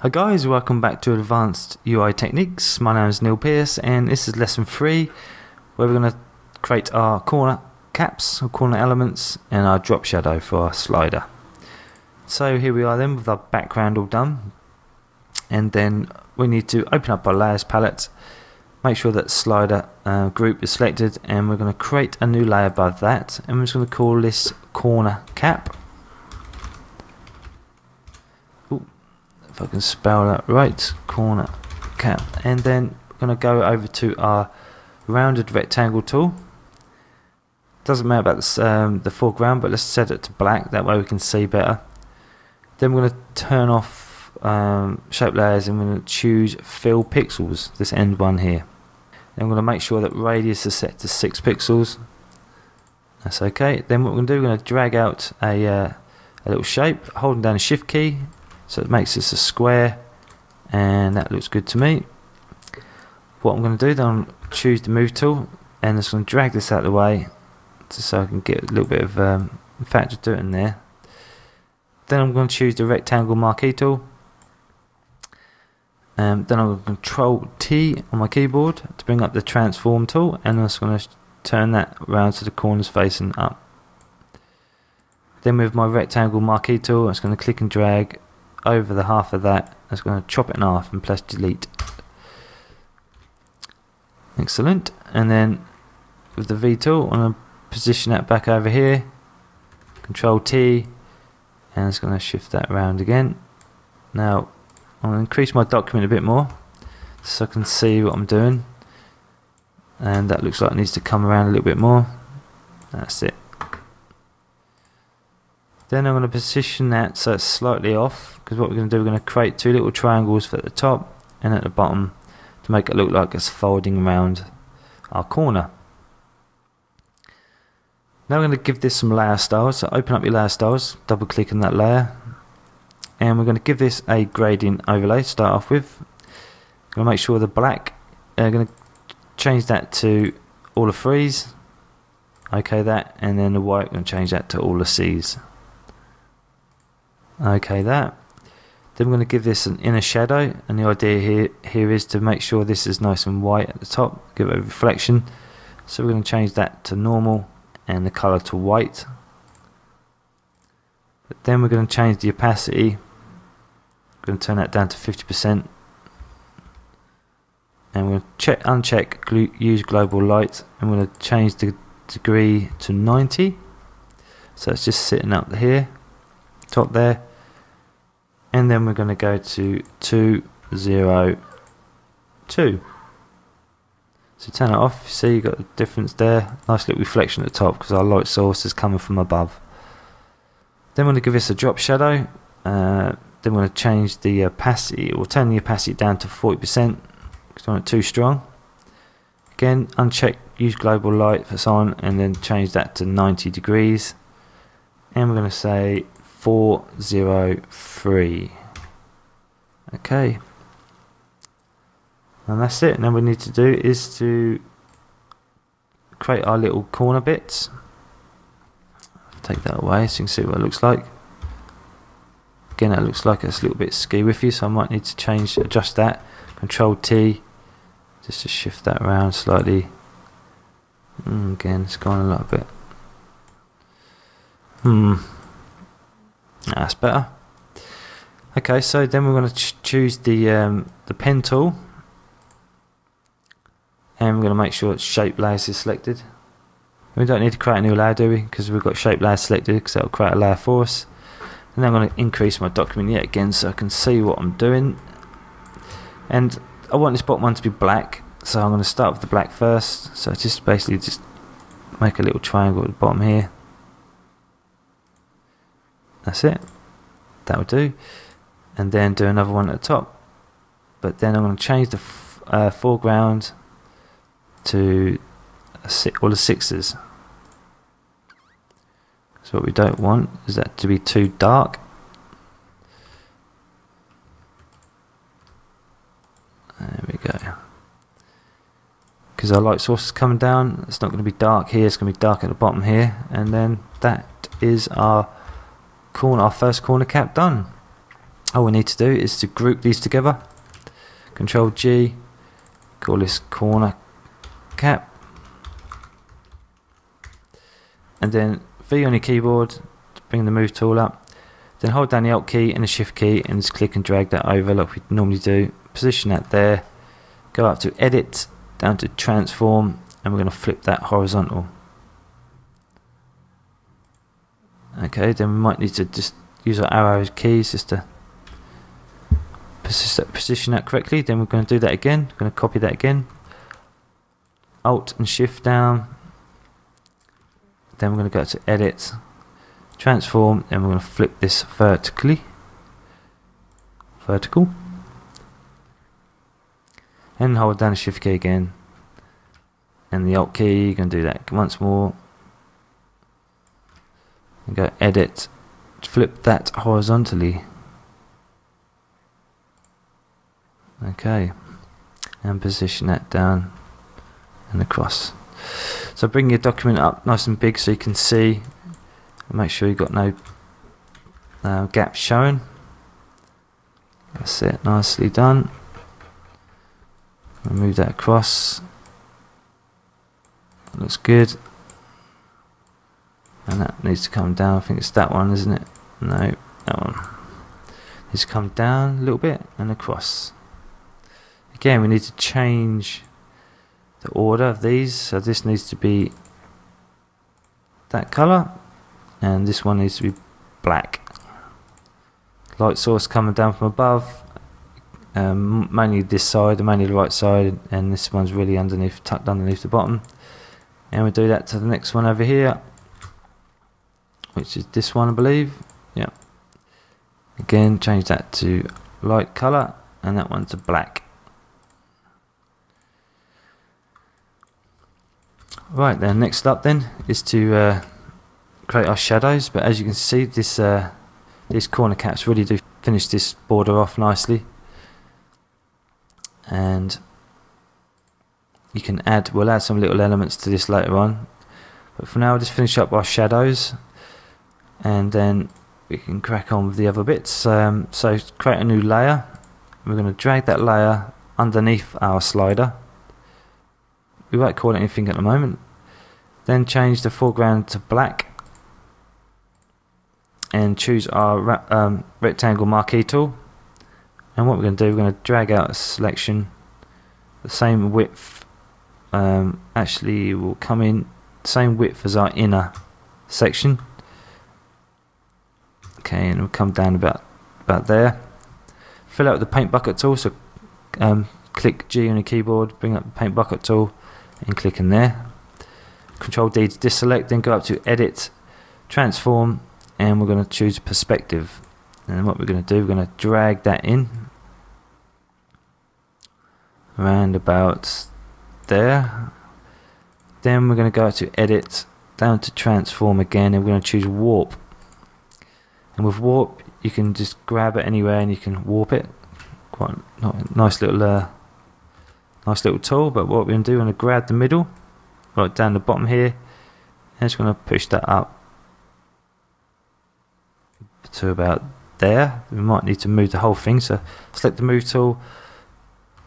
Hi guys, welcome back to Advanced UI Techniques. My name is Neil Pearce and this is lesson 3 where we're going to create our corner caps or corner elements and our drop shadow for our slider. So here we are then with our background all done, and then we need to open up our layers palette, make sure that slider group is selected, and we're going to create a new layer above that, and we're just going to call this corner cap. If I can spell that right, corner cap. And then we're going to go over to our rounded rectangle tool. Doesn't matter about this, the foreground, but let's set it to black, that way we can see better. Then we're going to turn off shape layers, and we're going to choose fill pixels, this end one here. Then we're going to make sure that radius is set to 6 pixels. That's okay. Then what we're going to do, we're going to drag out a little shape, holding down the shift key, so it makes this a square, and that looks good to me. What I'm going to do, then I'll choose the move tool, and just going to drag this out of the way, just so I can get a little bit of, in fact, just do it in there. Then I'm going to choose the rectangle marquee tool. Then I'm going to Control T on my keyboard to bring up the transform tool, and I'm just going to turn that around so the corners facing up. Then with my rectangle marquee tool, I'm just going to click and drag over the half of that. I'm just going to chop it in half and press delete. Excellent. And then with the V tool, I'm going to position that back over here. Control T, and it's going to shift that around again. Now I'm going to increase my document a bit more so I can see what I'm doing, and that looks like it needs to come around a little bit more. That's it. Then I'm going to position that so it's slightly off, because what we're going to do, we're going to create 2 little triangles for at the top and at the bottom to make it look like it's folding around our corner. Now we're going to give this some layer styles. So open up your layer styles, double click on that layer, and we're going to give this a gradient overlay to start off with. We're going to make sure the black, going to change that to all the threes, okay that, and then the white, we're going to change that to all the C's. Okay that. Then we're going to give this an inner shadow, and the idea here is to make sure this is nice and white at the top, give it a reflection. So we're going to change that to normal and the color to white. But then we're going to change the opacity. We're going to turn that down to 50%, and we're going to uncheck use global light, and we're going to change the degree to 90, so it's just sitting up here, top there. And then we're going to go to 202. So turn it off. See, you've got the difference there. Nice little reflection at the top because our light source is coming from above. Then we're going to give this a drop shadow. Then we're going to change the opacity, or turn the opacity down to 40% because I want it too strong. Again, uncheck use global light if it's on, and then change that to 90 degrees. And we're going to say 403. Okay, and that's it. Now what we need to do is to create our little corner bits. Take that away so you can see what it looks like. Again, that looks like it's a little bit ski with you, so I might need to adjust that. Control T just to shift that around slightly. Again, it's gone a little bit. That's better. Okay, so then we're going to choose the pen tool, and we're going to make sure it's shape layers is selected. We don't need to create a new layer, do we? Because we've got shape layers selected, because that will create a layer for us. And then I'm going to increase my document yet again so I can see what I'm doing. And I want this bottom one to be black, so I'm going to start with the black first. So just basically just make a little triangle at the bottom here. That's it. That will do. And then do another one at the top. But then I'm going to change the foreground to all the 6s. So what we don't want is that to be too dark. There we go. Because our light source is coming down, it's not going to be dark here, it's going to be dark at the bottom here. And then that is our first corner cap done. all we need to do is to group these together. Control G, call this corner cap, and then V on your keyboard to bring the move tool up. Then hold down the Alt key and the Shift key and just click and drag that over like we normally do. Position that there. Go up to Edit, down to Transform, and we're going to flip that horizontal. Okay, then we might need to just use our arrow keys just to position that correctly. Then we're going to do that again. We're going to copy that again. Alt and Shift down. Then we're going to go to Edit, Transform, and we're going to flip this vertical. And hold down the Shift key again. And the Alt key, you're going to do that once more. And go Edit, flip that horizontally. Okay, and position that down and across. So bring your document up nice and big so you can see, and make sure you've got no gaps showing. That's it, nicely done. Move that across. Looks good. And that needs to come down. I think it's that one, isn't it? No, that one needs to come down a little bit and across. Again, we need to change the order of these. So this needs to be that colour, and this one needs to be black. Light source coming down from above, mainly this side and mainly the right side, and this one's really underneath, tucked underneath the bottom. And we'll do that to the next one over here, which is this one, I believe. Yeah. Again, change that to light colour and that one to black. Right then, next up then is to create our shadows. But as you can see, this these corner caps really do finish this border off nicely. And you can we'll add some little elements to this later on. But for now, we'll just finish up our shadows, and then we can crack on with the other bits. So create a new layer. We're going to drag that layer underneath our slider. We won't call it anything at the moment. Then change the foreground to black, and choose our rectangle marquee tool. And what we're going to do, we're going to drag out a selection the same width. Actually, will come in the same width as our inner section. Okay, and we'll come down about there. Fill out with the paint bucket tool. So click G on your keyboard, bring up the paint bucket tool, and click in there. Control D to deselect, then go up to Edit, Transform, and we're going to choose Perspective. And what we're going to do, we're going to drag that in around about there. Then we're going to go to Edit, down to Transform again, and we're going to choose Warp. And with Warp, you can just grab it anywhere and you can warp it. Quite a nice little tool. But what we're going to do, we're going to grab the middle, right down the bottom here, and just going to push that up to about there. We might need to move the whole thing, so select the move tool,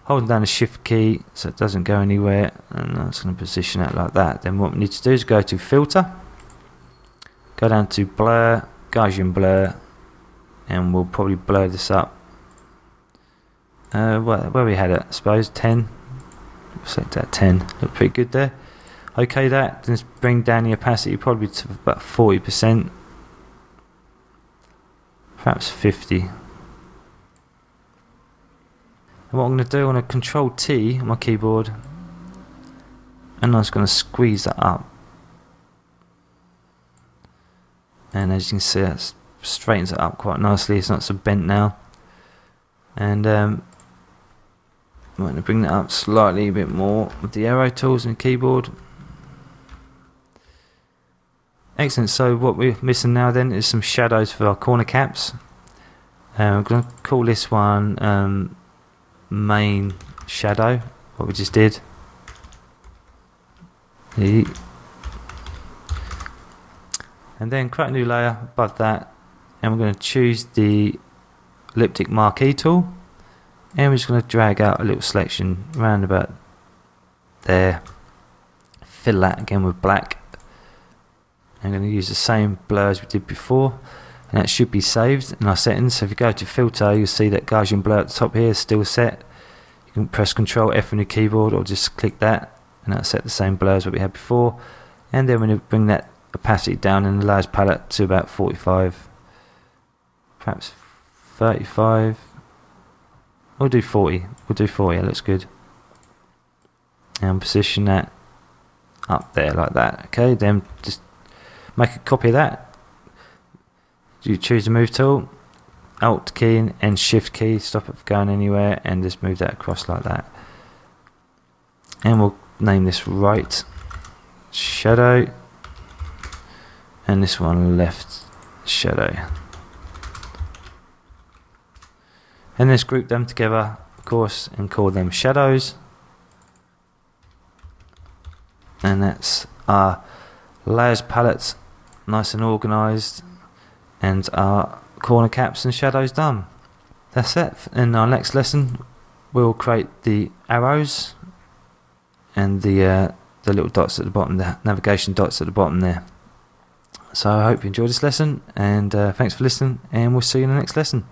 holding down the Shift key so it doesn't go anywhere, and I'm just going to position it like that. Then what we need to do is go to Filter, go down to Blur, Gaussian Blur, and we'll probably blur this up where we had it, I suppose 10. Select that 10, look pretty good there. Okay, that, then bring down the opacity probably to about 40%, perhaps 50. And what I'm going to do, I'm going to Control T on my keyboard, and I'm just going to squeeze that up. And as you can see, that straightens it up quite nicely. It's not so bent now. And I'm going to bring that up slightly a bit more with the arrow tools on the keyboard. Excellent. So what we're missing now then is some shadows for our corner caps. I'm going to call this one main shadow, what we just did. And then create a new layer above that, and we're going to choose the elliptic marquee tool, and we're just going to drag out a little selection round about there, fill that again with black. I'm going to use the same blur as we did before, and that should be saved in our settings. So if you go to filter, you'll see that Gaussian blur at the top here is still set. You can press Ctrl F on your keyboard or just click that, and that'll set the same blur as what we had before. And then we're going to bring that opacity down in the layers palette to about 45, perhaps 35. We'll do 40. We'll do 40. That looks good. And position that up there like that. Okay, then just make a copy of that. You choose the move tool, Alt key and Shift key, stop it from going anywhere, and just move that across like that. And we'll name this right shadow, and this one left shadow. And let's group them together, of course, and call them shadows. And that's our layers palette, nice and organized, and our corner caps and shadows done. That's it. In our next lesson, we'll create the arrows and the little dots at the bottom, the navigation dots at the bottom there. So I hope you enjoyed this lesson, and thanks for listening, and we'll see you in the next lesson.